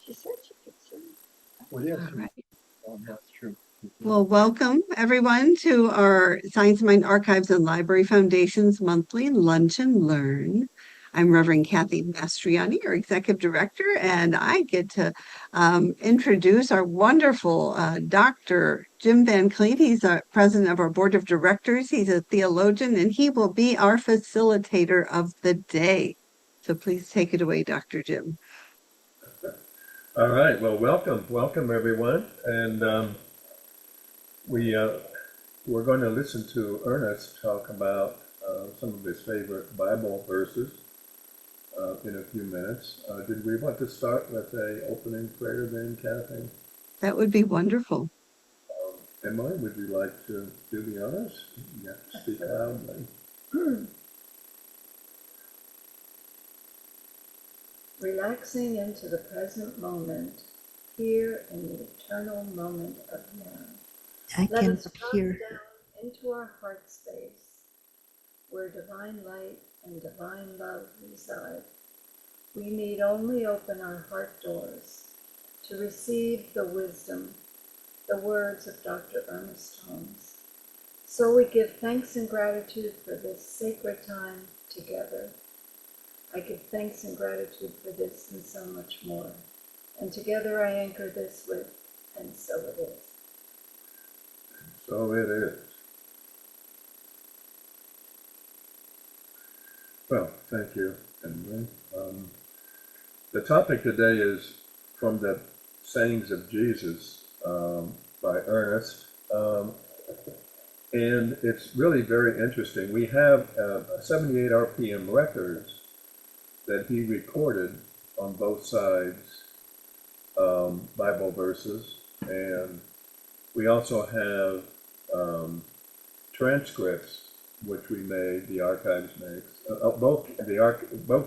She said she could sing. Well, yes, All right. that's true. Well, welcome everyone to our Science Mind Archives and Library Foundation's monthly Lunch and Learn. I'm Reverend Kathy Mastriani, your executive director, and I get to introduce our wonderful Dr. Jim Van Cleave. He's our president of our board of directors. He's a theologian, and he will be our facilitator of the day. So please take it away, Dr. Jim. All right. Well, welcome everyone, and we're going to listen to Ernest talk about some of his favorite Bible verses in a few minutes. Did we want to start with a opening prayer then, Kathy? That would be wonderful. Emily, would you like to do the honors? You have to speak loudly. Relaxing into the present moment, here in the eternal moment of now. Let us drop down into our heart space, where divine light and divine love reside. We need only open our heart doors to receive the wisdom, the words of Dr. Ernest Holmes. So we give thanks and gratitude for this sacred time together. I give thanks and gratitude for this and so much more. And together I anchor this with, and so it is. So it is. Well, thank you, Emily. The topic today is from the Sayings of Jesus by Ernest. And it's really very interesting. We have 78 RPM records that he recorded on both sides, Bible verses, and we also have transcripts which we made, the archives makes. Both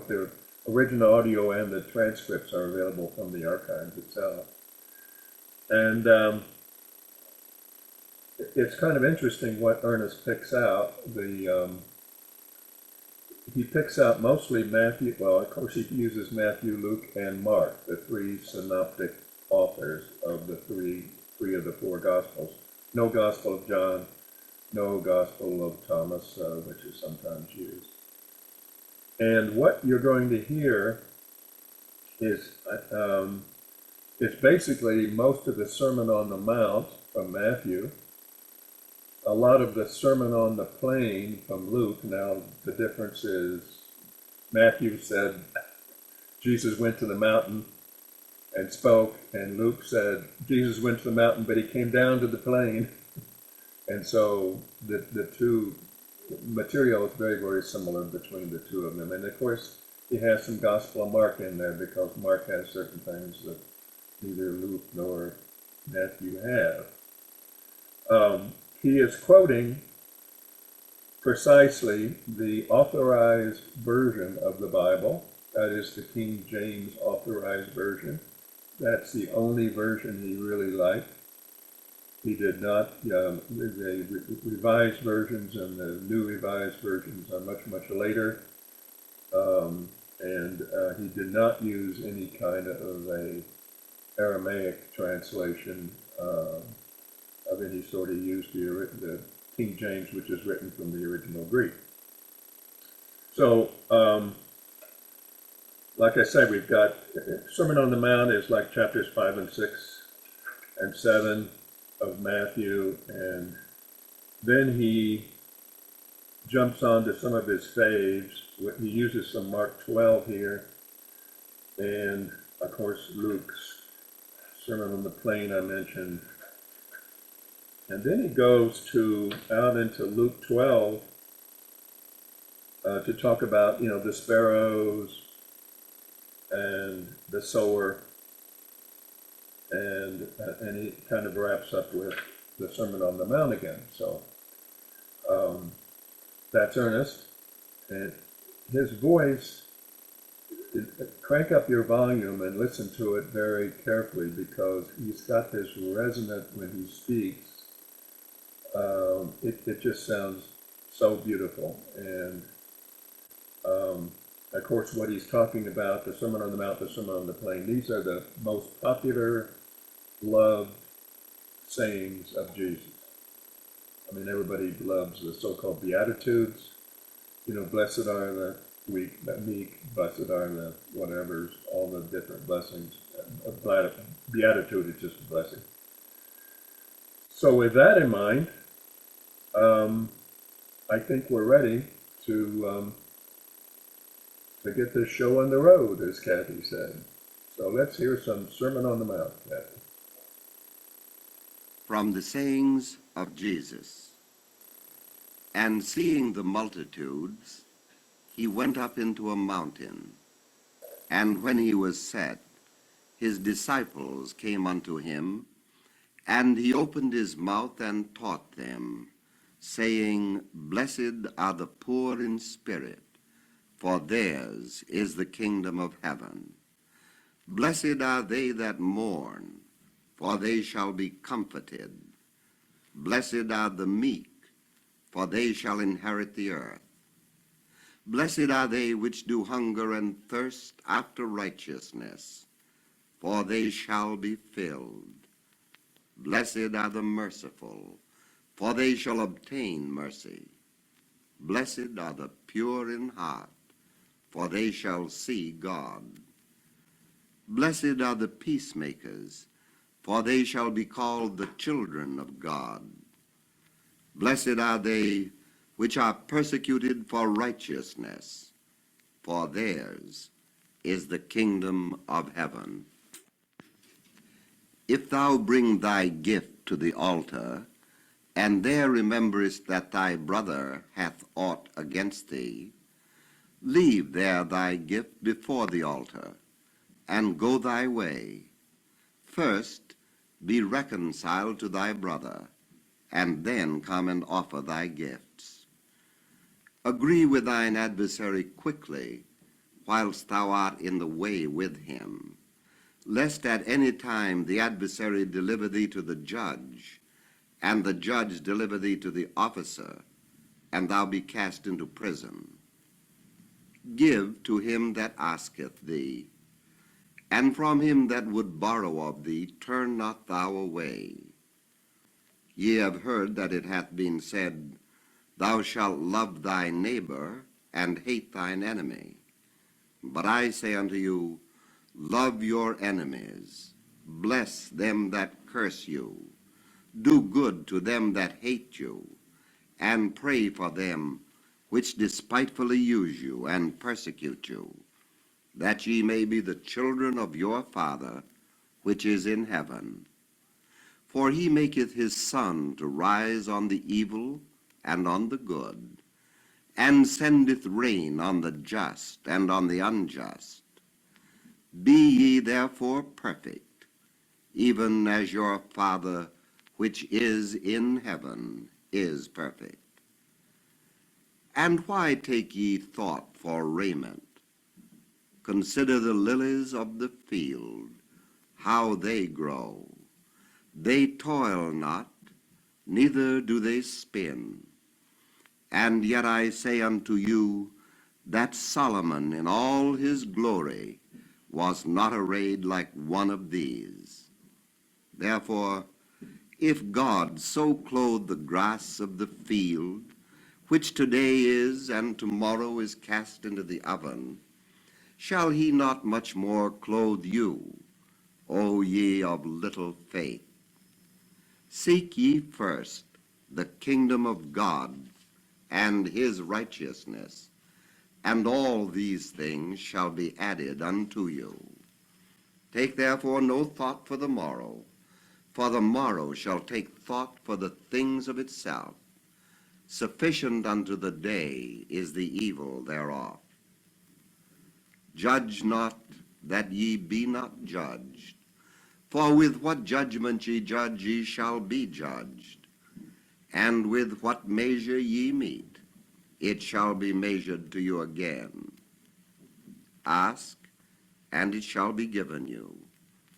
the original audio and the transcripts are available from the archives itself. And it's kind of interesting what Ernest picks out. He picks out mostly Matthew. Well, of course, he uses Matthew, Luke, and Mark, the three synoptic authors of the three of the four Gospels. No Gospel of John, no Gospel of Thomas, which is sometimes used. And what you're going to hear is it's basically most of the Sermon on the Mount from Matthew, a lot of the Sermon on the Plain from Luke. Now, the difference is Matthew said Jesus went to the mountain and spoke, and Luke said Jesus went to the mountain, but he came down to the plain. And so the two material is very, very similar between the two of them. And of course, he has some Gospel of Mark in there because Mark has certain things that neither Luke nor Matthew have. He is quoting precisely the authorized version of the Bible. That is the King James authorized version. That's the only version he really liked. He did not, the revised versions and the new revised versions are much, much later. And he did not use any kind of a Aramaic translation of any sort. He used the King James, which is written from the original Greek. So, like I said, we've got Sermon on the Mount is like chapters 5 and 6 and 7 of Matthew, and then he jumps on to some of his faves. He uses some Mark 12 here, and of course Luke's Sermon on the Plain I mentioned. And then he goes out into Luke 12 to talk about, the sparrows and the sower, and he kind of wraps up with the Sermon on the Mount again. So that's Ernest, and his voice. Crank up your volume and listen to it very carefully, because he's got this resonant when he speaks. It just sounds so beautiful, and Of course, what he's talking about, the Sermon on the Mount, the Sermon on the Plain, these are the most popular, loved sayings of Jesus. I mean, everybody loves the so-called Beatitudes. You know, blessed are the meek, blessed are the whatevers, all the different blessings. Beatitude is just a blessing. So with that in mind, I think we're ready to get this show on the road, as Kathy said. So let's hear some Sermon on the Mount, Kathy. From the sayings of Jesus. And seeing the multitudes, he went up into a mountain. And when he was set, his disciples came unto him, and he opened his mouth and taught them, saying, Blessed are the poor in spirit, for theirs is the kingdom of heaven. Blessed are they that mourn, for they shall be comforted. Blessed are the meek, for they shall inherit the earth. Blessed are they which do hunger and thirst after righteousness, for they shall be filled. Blessed are the merciful, for they shall obtain mercy. Blessed are the pure in heart, for they shall see God. Blessed are the peacemakers, for they shall be called the children of God. Blessed are they which are persecuted for righteousness, for theirs is the kingdom of heaven. If thou bring thy gift to the altar, and there rememberest that thy brother hath aught against thee, leave there thy gift before the altar, and go thy way. First be reconciled to thy brother, and then come and offer thy gifts. Agree with thine adversary quickly, whilst thou art in the way with him, lest at any time the adversary deliver thee to the judge, and the judge deliver thee to the officer, and thou be cast into prison. Give to him that asketh thee, and from him that would borrow of thee turn not thou away. Ye have heard that it hath been said, Thou shalt love thy neighbor, and hate thine enemy. But I say unto you, love your enemies, bless them that curse you, do good to them that hate you, and pray for them which despitefully use you and persecute you, that ye may be the children of your Father which is in heaven. For he maketh his sun to rise on the evil and on the good, and sendeth rain on the just and on the unjust. Be ye therefore perfect, even as your Father which is in heaven is perfect. And why take ye thought for raiment? Consider the lilies of the field, how they grow. They toil not, neither do they spin. And yet I say unto you, that Solomon in all his glory was not arrayed like one of these. Therefore, if God so clothe the grass of the field, which today is and tomorrow is cast into the oven, shall he not much more clothe you, O ye of little faith? Seek ye first the kingdom of God and his righteousness, and all these things shall be added unto you. Take therefore no thought for the morrow shall take thought for the things of itself. Sufficient unto the day is the evil thereof. Judge not, that ye be not judged. For with what judgment ye judge, ye shall be judged. And with what measure ye mete, it shall be measured to you again. Ask, and it shall be given you.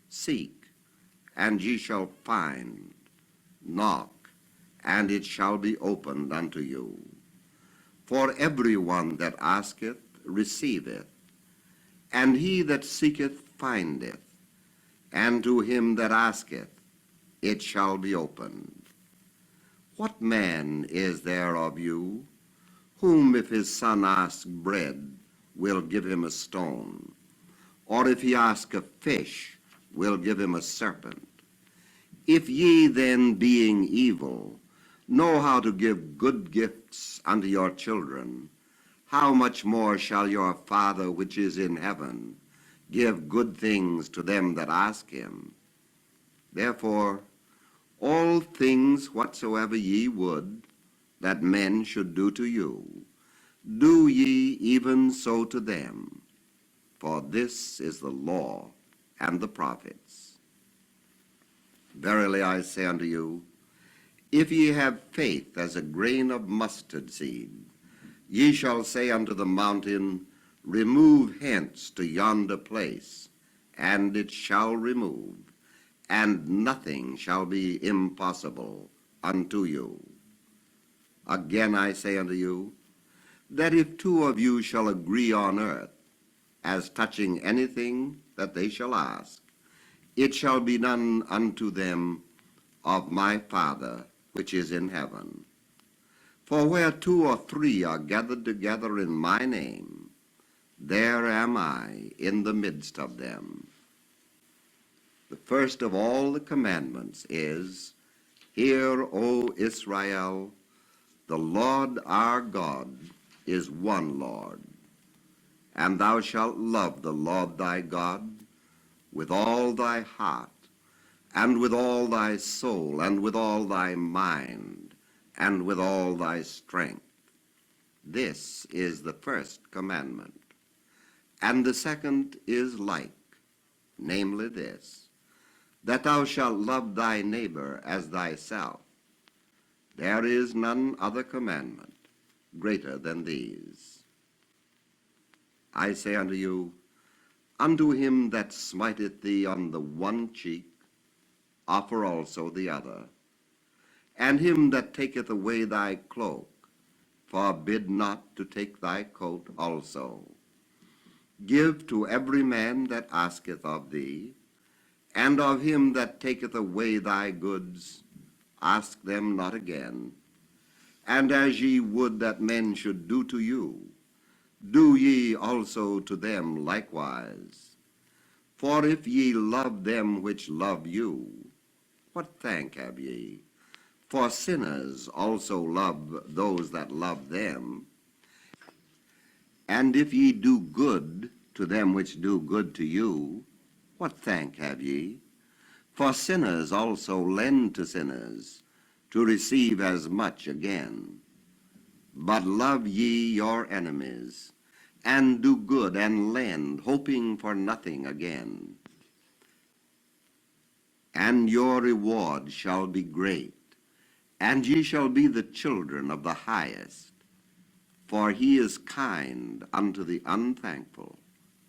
Seek, and ye shall find. Knock, and it shall be opened unto you. For every one that asketh receiveth, And he that seeketh findeth, and to him that asketh it shall be opened. What man is there of you, whom if his son ask bread, will give him a stone? Or if he ask a fish, will give him a serpent? If ye then, being evil, know how to give good gifts unto your children, how much more shall your Father which is in heaven give good things to them that ask him? Therefore, all things whatsoever ye would that men should do to you, do ye even so to them. For this is the law and the prophets. Verily I say unto you, if ye have faith as a grain of mustard seed, ye shall say unto the mountain, remove hence to yonder place, and it shall remove, and nothing shall be impossible unto you. Again I say unto you, that if two of you shall agree on earth, as touching anything that they shall ask, it shall be done unto them of my Father which is in heaven. For where two or three are gathered together in my name, there am I in the midst of them. The first of all the commandments is, Hear, O Israel, the Lord our God is one Lord. And thou shalt love the Lord thy God with all thy heart, and with all thy soul, and with all thy mind, and with all thy strength. This is the first commandment. And the second is like, namely this, that thou shalt love thy neighbor as thyself. There is none other commandment greater than these. I say unto you, unto him that smiteth thee on the one cheek, offer also the other. And him that taketh away thy cloak, forbid not to take thy coat also. Give to every man that asketh of thee, and of him that taketh away thy goods, ask them not again. And as ye would that men should do to you, do ye also to them likewise. For if ye love them which love you, what thank have ye? For sinners also love those that love them. And if ye do good to them which do good to you, what thank have ye? For sinners also lend to sinners, to receive as much again. But love ye your enemies, and do good, and lend, hoping for nothing again. And your reward shall be great, and ye shall be the children of the highest. For he is kind unto the unthankful,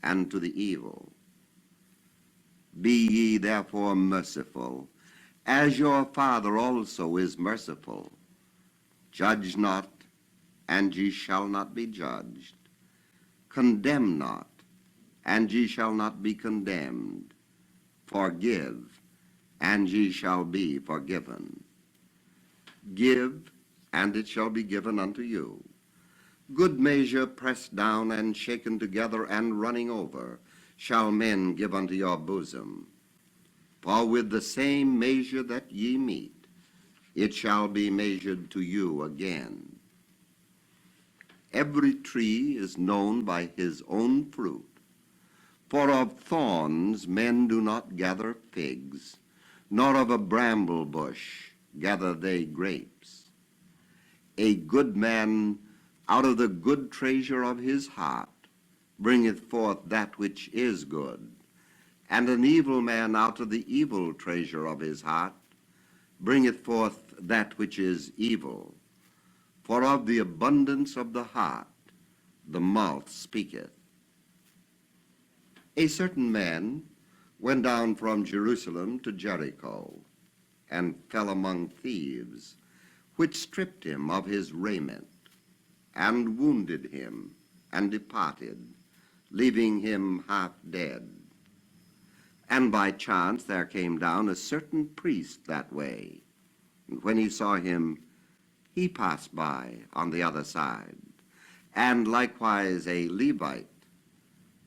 and to the evil. Be ye therefore merciful, as your Father also is merciful. Judge not, and ye shall not be judged. Condemn not, and ye shall not be condemned. Forgive, and ye shall be forgiven. Give, and it shall be given unto you. Good measure, pressed down and shaken together and running over, shall men give unto your bosom. For with the same measure that ye meet, it shall be measured to you again. Every tree is known by his own fruit. For of thorns men do not gather figs, nor of a bramble bush gather they grapes. A good man out of the good treasure of his heart bringeth forth that which is good, and an evil man out of the evil treasure of his heart bringeth forth that which is evil. For of the abundance of the heart the mouth speaketh. A certain man went down from Jerusalem to Jericho, and fell among thieves, which stripped him of his raiment, and wounded him, and departed, leaving him half dead. And by chance there came down a certain priest that way, and when he saw him, he passed by on the other side. And likewise a Levite,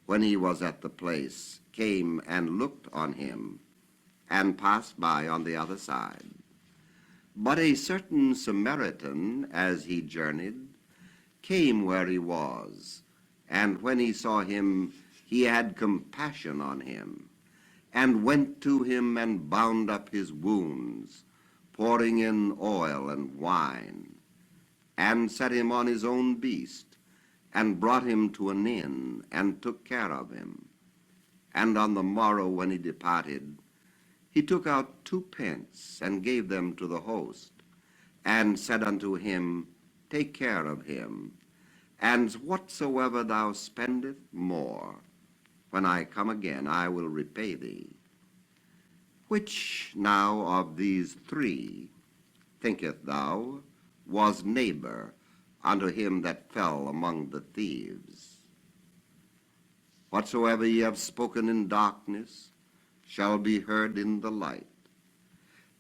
when he was at the place, came and looked on him, and passed by on the other side. But a certain Samaritan, as he journeyed, came where he was, and when he saw him, he had compassion on him, and went to him and bound up his wounds, pouring in oil and wine, and set him on his own beast, and brought him to an inn, and took care of him. And on the morrow when he departed, he took out 2 pence, and gave them to the host, and said unto him, Take care of him, and whatsoever thou spendest more, when I come again I will repay thee. Which now of these 3, thinkest thou, was neighbor unto him that fell among the thieves? Whatsoever ye have spoken in darkness shall be heard in the light,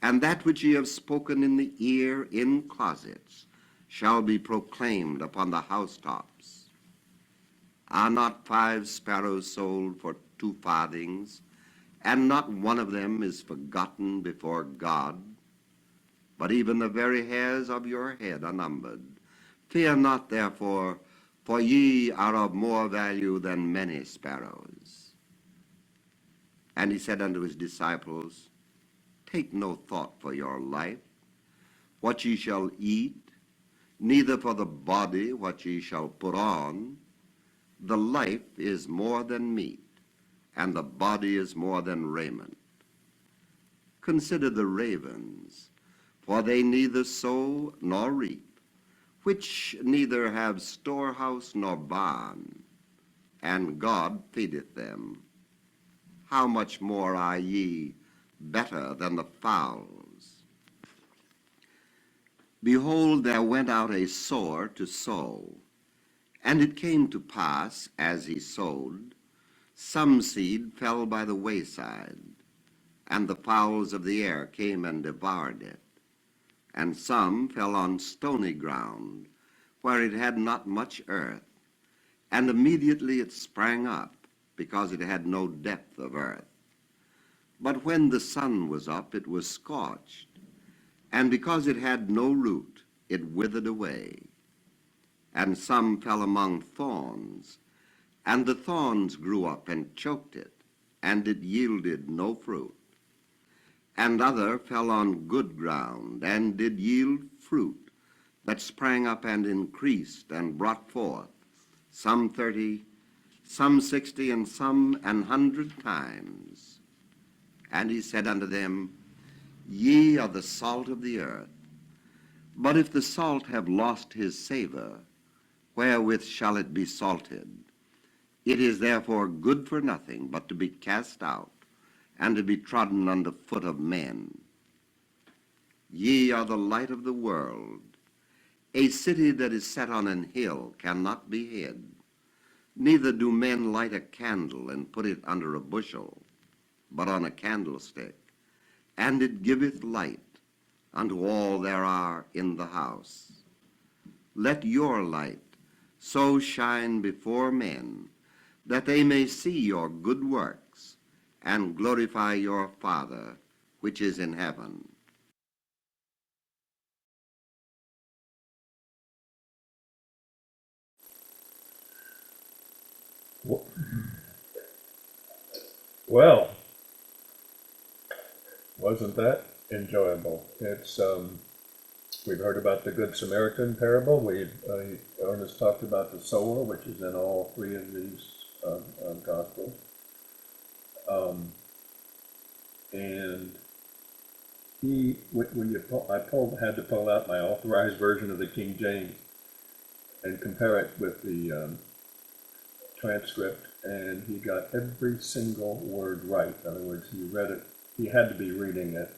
and that which ye have spoken in the ear in closets shall be proclaimed upon the housetops. Are not 5 sparrows sold for 2 farthings, and not one of them is forgotten before God? But even the very hairs of your head are numbered. Fear not, therefore, for ye are of more value than many sparrows. And he said unto his disciples, Take no thought for your life, what ye shall eat, neither for the body what ye shall put on. The life is more than meat, and the body is more than raiment. Consider the ravens, for they neither sow nor reap, which neither have storehouse nor barn, and God feedeth them. How much more are ye better than the fowls? Behold, there went out a sower to sow, and it came to pass, as he sowed, some seed fell by the wayside, and the fowls of the air came and devoured it. And some fell on stony ground, where it had not much earth, and immediately it sprang up, because it had no depth of earth. But when the sun was up, it was scorched, and because it had no root, it withered away. And some fell among thorns, and the thorns grew up and choked it, and it yielded no fruit. And other fell on good ground, and did yield fruit, that sprang up and increased, and brought forth, some 30, some 60, and some 100 times. And he said unto them, Ye are the salt of the earth. But if the salt have lost his savor, wherewith shall it be salted? It is therefore good for nothing but to be cast out, and to be trodden under foot of men. Ye are the light of the world. A city that is set on an hill cannot be hid. Neither do men light a candle and put it under a bushel, but on a candlestick, and it giveth light unto all there are in the house. Let your light so shine before men, that they may see your good works, and glorify your Father which is in heaven. Well, wasn't that enjoyable? It's we've heard about the Good Samaritan parable. Ernest talked about the sower, which is in all 3 of these Gospels. And I had to pull out my authorized version of the King James and compare it with the transcript, and he got every single word right. In other words, he read it. He had to be reading it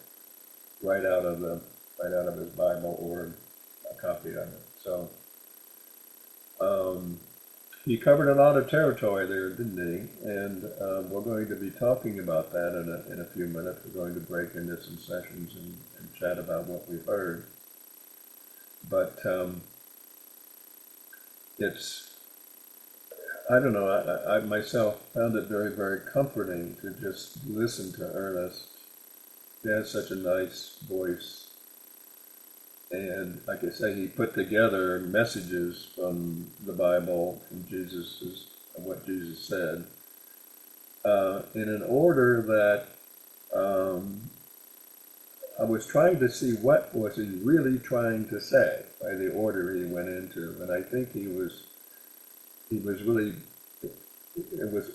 right out of his Bible or a copy of it. So he covered a lot of territory there, didn't he? And we're going to be talking about that in a few minutes. We're going to break into some sessions and chat about what we've heard. But I don't know, I myself found it very, very comforting to just listen to Ernest. He has such a nice voice. And like I say, he put together messages from the Bible and what Jesus said in an order that I was trying to see what was he really trying to say by the order he went into. And I think he was really,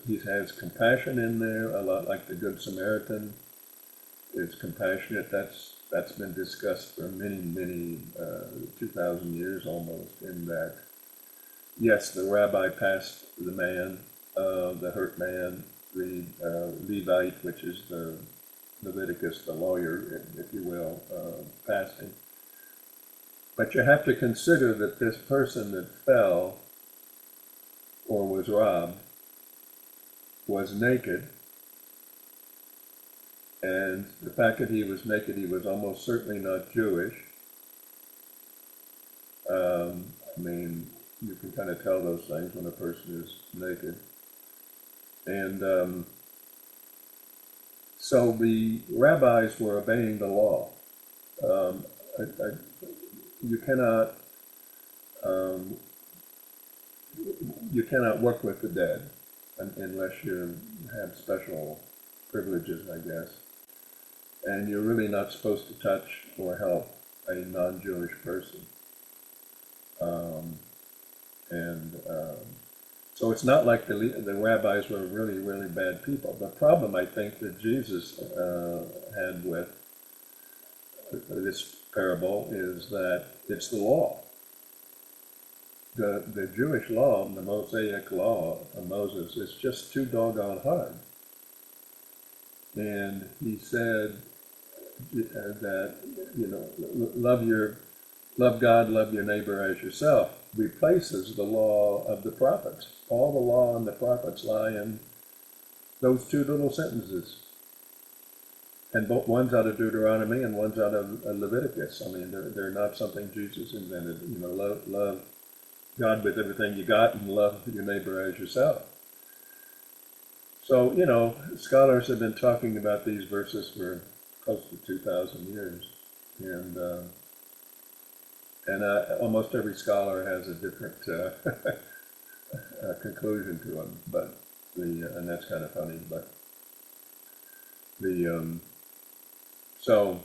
he has compassion in there, a lot like the Good Samaritan. It's compassionate. That's been discussed for many 2,000 years almost. In that, yes, the rabbi passed the man, the hurt man, the Levite, which is the Leviticus, the lawyer, if you will, passed him. But you have to consider that this person that fell or was robbed was naked. And the fact that he was naked, he was almost certainly not Jewish. I mean, you can kind of tell those things when a person is naked. And so the rabbis were obeying the law. You cannot work with the dead unless you have special privileges, I guess. And you're really not supposed to touch or help a non-Jewish person. So it's not like the rabbis were really, really bad people. The problem, I think, that Jesus had with this parable is that it's the law. The Jewish law, the Mosaic law of Moses, is just too doggone hard. And he said that, love God, love your neighbor as yourself, replaces the law of the prophets. All the law and the prophets lie in those two little sentences. And both one's out of Deuteronomy and one's out of Leviticus. I mean, they're not something Jesus invented. Love God with everything you got and love your neighbor as yourself. So, scholars have been talking about these verses for close to 2,000 years. And almost every scholar has a different conclusion to them, but and that's kind of funny. But so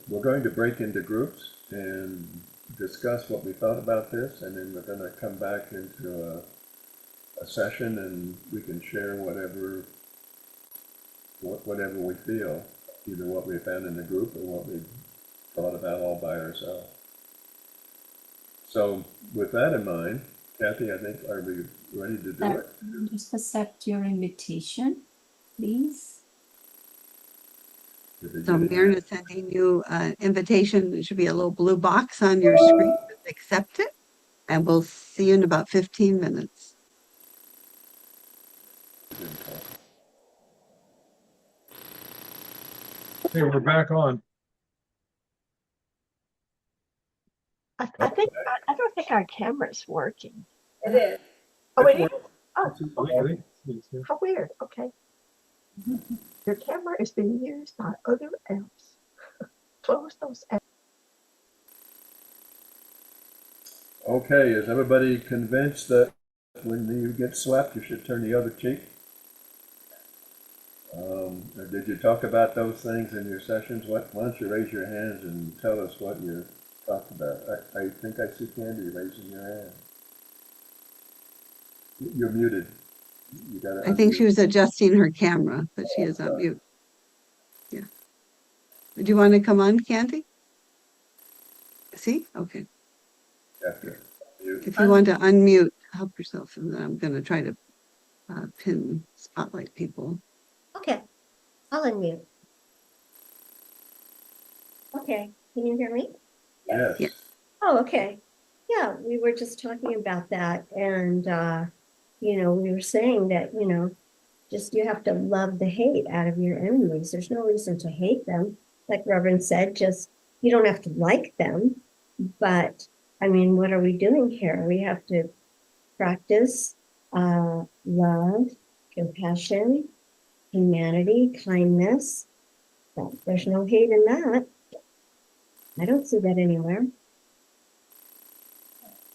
we're going to break into groups and discuss what we thought about this, and then we're going to come back into a session, and we can share whatever we feel, either what we found in the group or what we thought about all by ourselves. So with that in mind, Kathy, I think, are we ready to do it? Just accept your invitation, please. So Myrna is sending you an invitation. There should be a little blue box on your screen. Just accept it, and we'll see you in about 15 minutes. Hey, we're back on. I don't think our camera's working. It is. Oh, it is? Oh, Really? how weird. Okay. Your camera is being used by other apps. Close those apps. Okay, is everybody convinced that when you get slapped, you should turn the other cheek? Did you talk about those things in your sessions? Why don't you raise your hands and tell us what you talked about? I think I see Candy raising your hand. You're muted. You gotta I think unmute. she was adjusting her camera, but she is on mute. Yeah. Do you want to come on, Candy? See? Okay. After. Mute. If you want to unmute, help yourself, and then I'm going to try to pin spotlight people. Okay, I'll unmute. Okay, can you hear me? Yes. Yeah. Oh, okay. Yeah, we were just talking about that. And, we were saying that, just you have to love the hate out of your enemies. There's no reason to hate them. Like Reverend said, just you don't have to like them. But I mean, what are we doing here? We have to practice love, compassion, humanity, kindness. Well, there's no hate in that. I don't see that anywhere.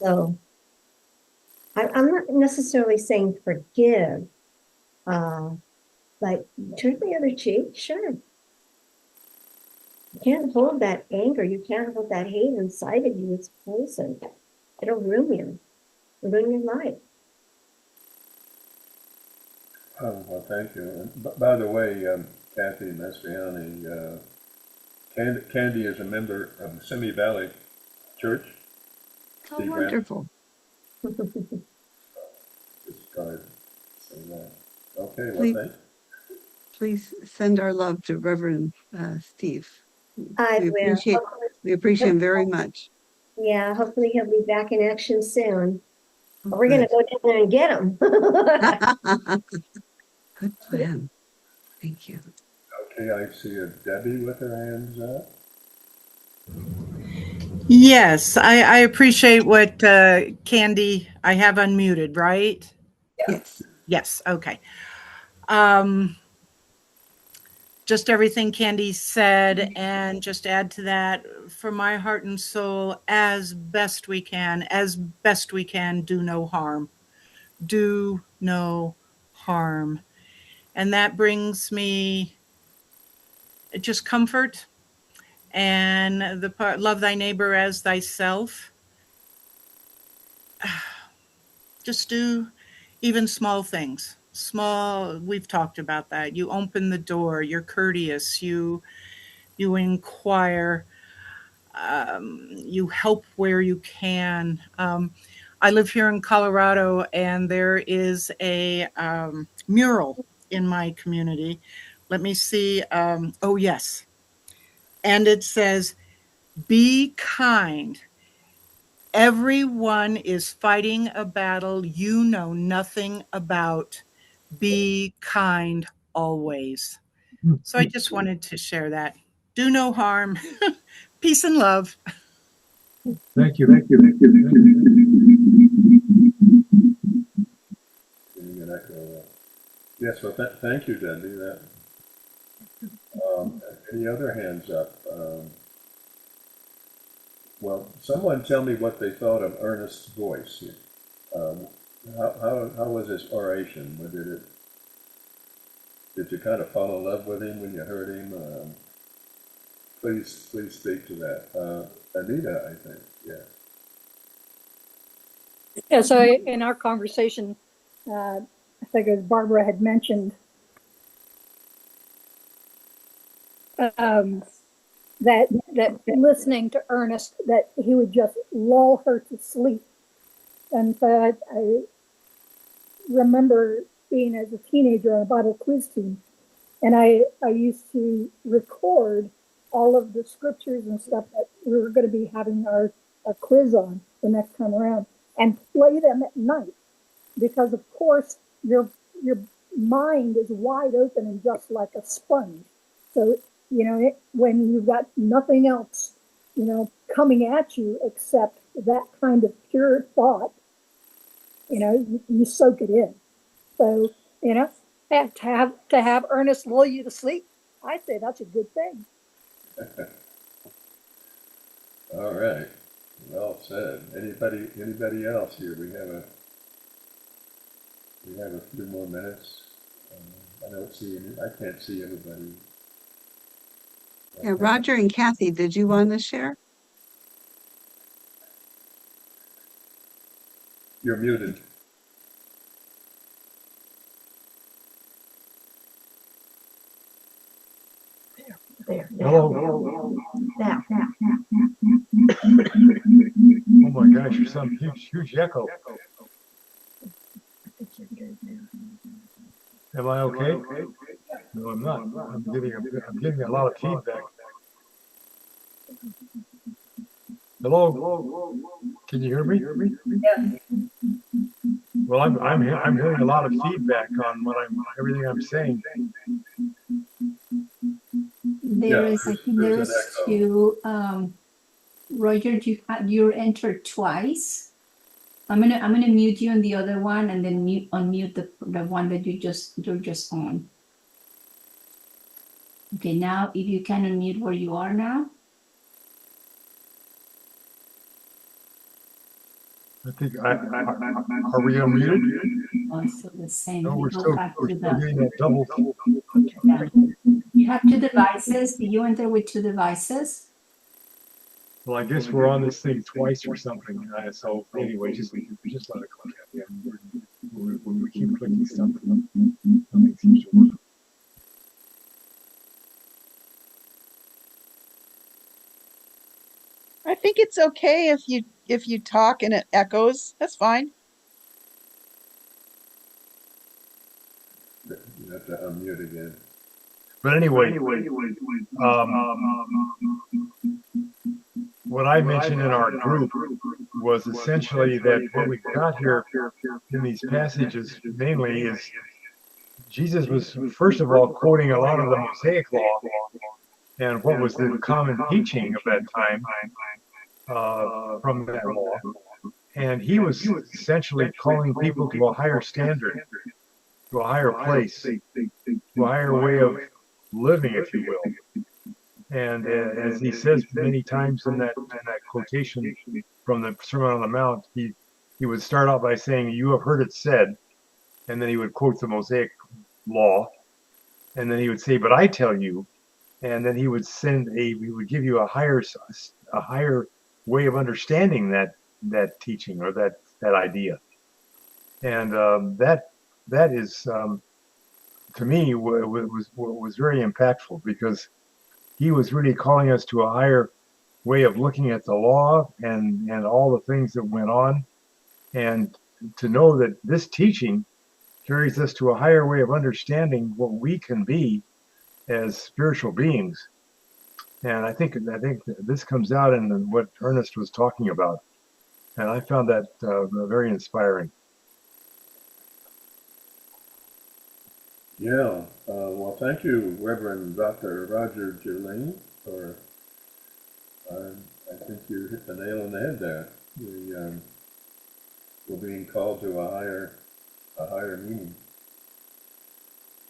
So I'm not necessarily saying forgive, but turn the other cheek, sure. You can't hold that anger. You can't hold that hate inside of you. It's poison. It'll ruin you. It'll ruin your life. Oh, well, thank you. And by the way, Kathy Mastriani, Candy is a member of the Simi Valley Church. Oh, Steve Grant. wonderful. Just try to say that. Okay, well, Please, thank please send our love to Reverend Steve. I We will. appreciate him very much. Yeah, hopefully he'll be back in action soon. Oh, We're going to good. go down there and get him. Good plan. Thank you. Okay, I see a Debbie with her hands up. Yes, I appreciate what Candy, I have unmuted, right? Yes. Yes, okay. Just everything Candy said, and just add to that, for my heart and soul, as best we can, do no harm. Do no harm. And that brings me just comfort and the part, love thy neighbor as thyself. Just do even small things. Small, we've talked about that. You open the door, you're courteous, you inquire, you help where you can. I live here in Colorado, and there is a mural in my community. Let me see. Oh, yes. And it says, "Be kind. Everyone is fighting a battle you know nothing about. Be kind always." So I just wanted to share that. Do no harm. Peace and love. Thank you. Thank you. Thank you. Yes, well, thank you, Debbie. That, any other hands up? Well, someone tell me what they thought of Ernest's voice. How was his oration? Did you kind of fall in love with him when you heard him? Please speak to that. Anita, I think, yeah. Yeah, so in our conversation, I think as Barbara had mentioned, that listening to Ernest, that he would just lull her to sleep. And so I remember being as a teenager on a Bible quiz team, and I used to record all of the scriptures and stuff that we were going to be having our quiz on the next time around, and play them at night, because of course your mind is wide open and just like a sponge. So when you've got nothing else coming at you except that kind of pure thought, you soak it in. So to have Ernest lull you to sleep, I say that's a good thing. All right, well said. Anybody else here? We have a few more minutes. I can't see anybody. Yeah, Roger and Kathy, did you want to share? You're muted. There. Hello. Now. Oh my gosh, there's some huge echo. Am I okay? No, I'm not. I'm getting a lot of feedback. Hello? Can you hear me? Yes. Well, I'm hearing a lot of feedback on everything I'm saying. There is, I think there's there an is echo. two, Roger, you're entered twice. I'm gonna mute you on the other one and then unmute the one that you're just on. Okay, now if you can unmute where you are now. I think are we unmuted? Oh, it's still the same. No, We we're go still back we're to still the, getting that double. yeah. You have two devices. Do you enter with two devices? Well, I guess we're on this thing twice or something. So anyway, just let it click. Yeah, when we keep clicking stuff, nothing seems to work. I think it's okay if you talk and it echoes. That's fine. You have to unmute again. But anyway, what I mentioned in our group was essentially that what we've got here in these passages mainly is Jesus was first of all quoting a lot of the Mosaic law and what was the common teaching of that time from that law. And he was essentially calling people to a higher standard, to a higher place, to a higher way of living, if you will. And as he says many times in that quotation from the Sermon on the Mount, he would start out by saying, "You have heard it said," and then he would quote the Mosaic law, and then he would say, "But I tell you," and then he would give you a higher way of understanding that teaching or that idea, and that is to me was very impactful because he was really calling us to a higher way of looking at the law and all the things that went on, and to know that this teaching carries us to a higher way of understanding what we can be as spiritual beings. And I think this comes out in what Ernest was talking about, and I found that very inspiring. Yeah, well, thank you, Reverend Dr. Roger Gerlain, for, I think you hit the nail on the head there. We're being called to a higher meaning.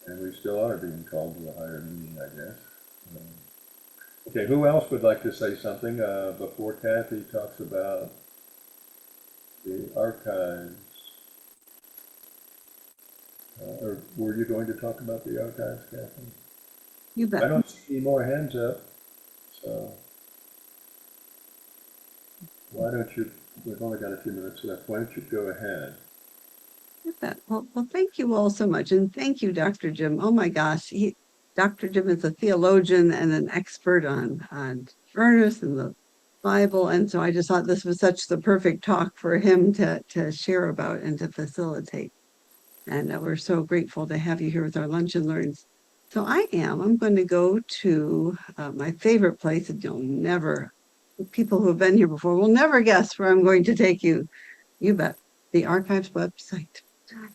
And we still are being called to a higher meaning, I guess. Okay, who else would like to say something before Kathy talks about the archives? Or were you going to talk about the archives, Kathy? You bet. I don't see any more hands up, so why don't you, we've only got a few minutes left, why don't you go ahead? You bet. Well, thank you all so much. And thank you, Dr. Jim. Oh my gosh. Dr. Jim is a theologian and an expert on Ernest and the Bible. And so I just thought this was such the perfect talk for him to share about and to facilitate. And we're so grateful to have you here with our Lunch and Learns. So I'm going to go to my favorite place, and people who have been here before will never guess where I'm going to take you. You bet, the Archives website.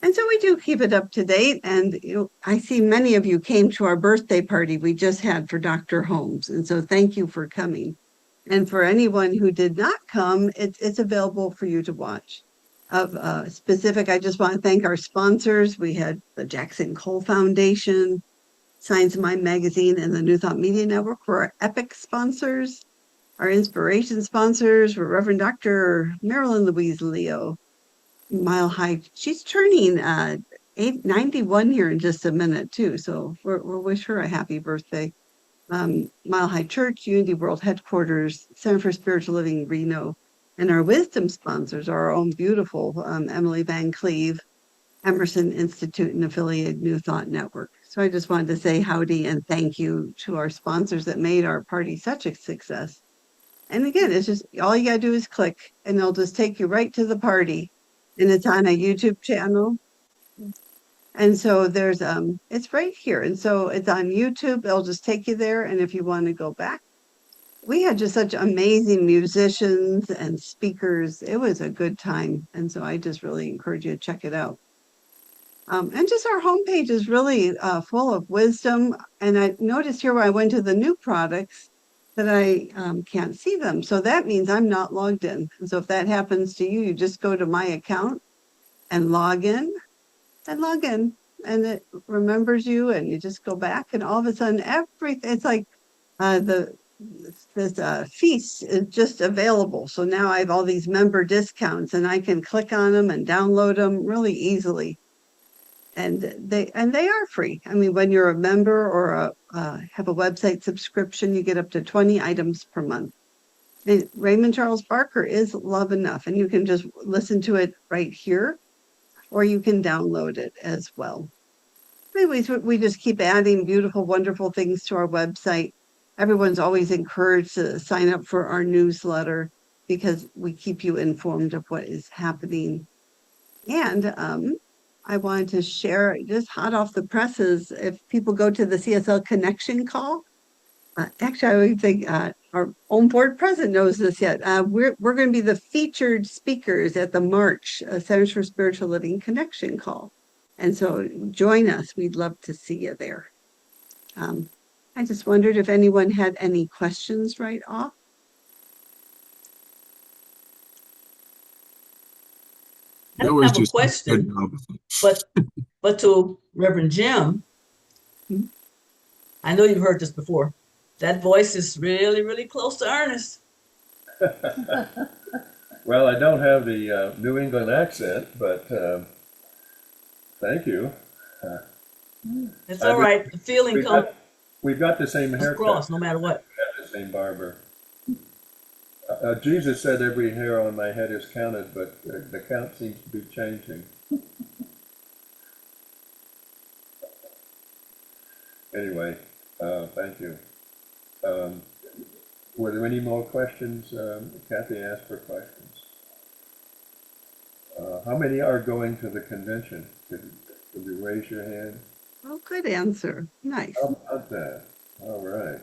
And so we do keep it up to date. And I see many of you came to our birthday party we just had for Dr. Holmes. And so thank you for coming. And for anyone who did not come, it's available for you to watch. Specific, I just want to thank our sponsors. We had the Jackson Cole Foundation, Science Mind Magazine, and the New Thought Media Network for our epic sponsors. Our inspiration sponsors were Reverend Dr. Marilyn Louise Leo, Mile High. She's turning 91 here in just a minute too. So we'll wish her a happy birthday. Mile High Church, Unity World Headquarters, Center for Spiritual Living, Reno. And our wisdom sponsors are our own beautiful Emily Van Cleave, Emerson Institute and affiliated New Thought Network. So I just wanted to say howdy and thank you to our sponsors that made our party such a success. And again, it's just all you gotta do is click and they'll just take you right to the party. And it's on a YouTube channel. And so there's it's right here. And so it's on YouTube. It'll just take you there. And if you want to go back, We had just such amazing musicians and speakers. It was a good time. And so I just really encourage you to check it out. And just our homepage is really full of wisdom. And I noticed here when I went to the new products that I can't see them. So that means I'm not logged in. And so if that happens to you, you just go to my account and log in and log in. And it remembers you and you just go back and all of a sudden everything, it's like this feast is just available. So now I have all these member discounts and I can click on them and download them really easily. And they are free. I mean, when you're a member or have a website subscription, you get up to 20 items per month. And Raymond Charles Barker is Love Enough, and you can just listen to it right here, or you can download it as well. Anyways, we just keep adding beautiful, wonderful things to our website. Everyone's always encouraged to sign up for our newsletter because we keep you informed of what is happening. And I wanted to share just hot off the presses, if people go to the CSL Connection call, actually, I would think our own board president knows this yet. We're going to be the featured speakers at the March Centers for Spiritual Living Connection call. And so join us. We'd love to see you there. I just wondered if anyone had any questions right off. I don't have a question, but to Reverend Jim, I know you've heard this before. That voice is really, really close to Ernest. Well, I don't have the New England accent, but thank you. It's all right. The feeling comes. We've got the same haircut. Cross, no matter what. We have the same barber. Jesus said every hair on my head is counted, but the count seems to be changing. Anyway, thank you. Were there any more questions? Kathy asked for questions. How many are going to the convention? Could you raise your hand? Oh, good answer. Nice. How about that? All right.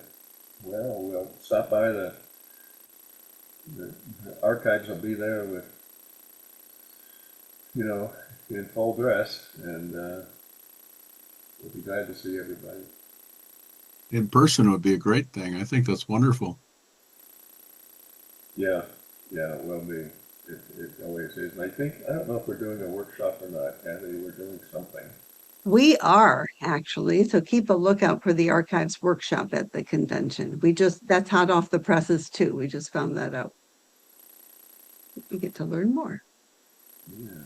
Well, we'll stop by the archives will be there with, in full dress, and we'll be glad to see everybody. In person would be a great thing. I think that's wonderful. Yeah, it will be. It always is. And I don't know if we're doing a workshop or not, Kathy. We're doing something. We are actually, so keep a lookout for the archives workshop at the convention. That's hot off the presses too. We just found that out. We get to learn more. Yeah.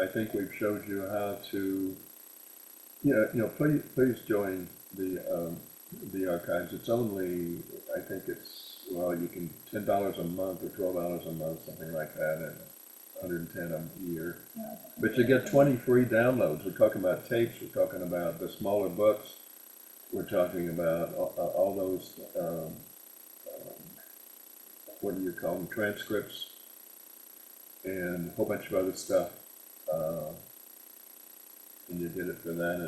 I think we've showed you how to, please join the archives. It's only, I think you can $10 a month or $12 a month, something like that, and 110 a year. But you get 20 free downloads. We're talking about tapes. We're talking about the smaller books. We're talking about all those, what do you call them, transcripts, and a whole bunch of other stuff. And you did it for that,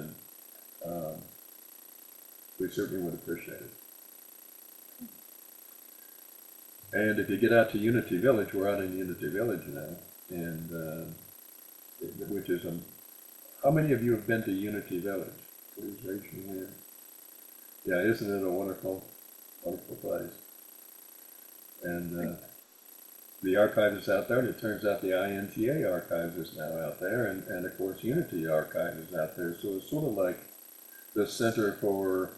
and we certainly would appreciate it. And if you get out to Unity Village, we're out in Unity Village now, and which is how many of you have been to Unity Village? Please raise your hand. Yeah, isn't it a wonderful, wonderful place? And the archive is out there, and it turns out the INTA archive is now out there, and of course Unity archive is out there. So it's sort of like the center for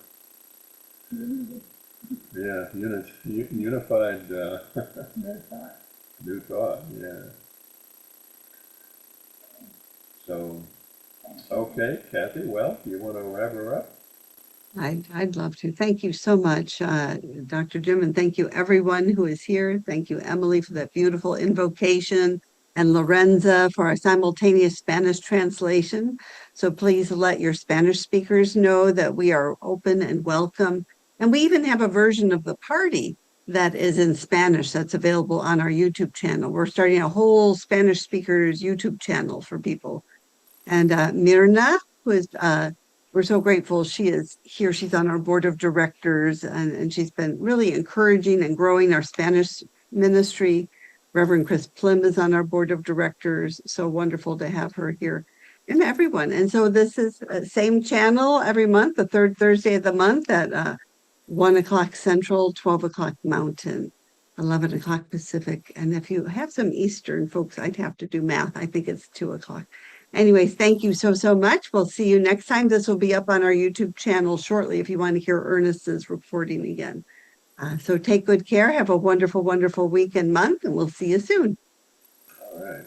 unified new thought. Yeah. So, okay, Kathy. Well, do you want to wrap her up? I'd love to. Thank you so much, Dr. Jim, and thank you everyone who is here. Thank you, Emily, for that beautiful invocation, and Lorenza for our simultaneous Spanish translation. So please let your Spanish speakers know that we are open and welcome. And we even have a version of the party that is in Spanish that's available on our YouTube channel. We're starting a whole Spanish speakers YouTube channel for people. And Mirna, who is, we're so grateful she is here. She's on our board of directors, and she's been really encouraging and growing our Spanish ministry. Reverend Chris Plim is on our board of directors. So wonderful to have her here, and everyone. And so this is same channel every month, the third Thursday of the month at 1 o'clock Central, 12 o'clock Mountain, 11 o'clock Pacific. And if you have some Eastern folks, I'd have to do math. I think it's 2 o'clock. Anyways, thank you so much. We'll see you next time. This will be up on our YouTube channel shortly if you want to hear Ernest's reporting again. So take good care. Have a wonderful, wonderful week and month, and we'll see you soon. All right.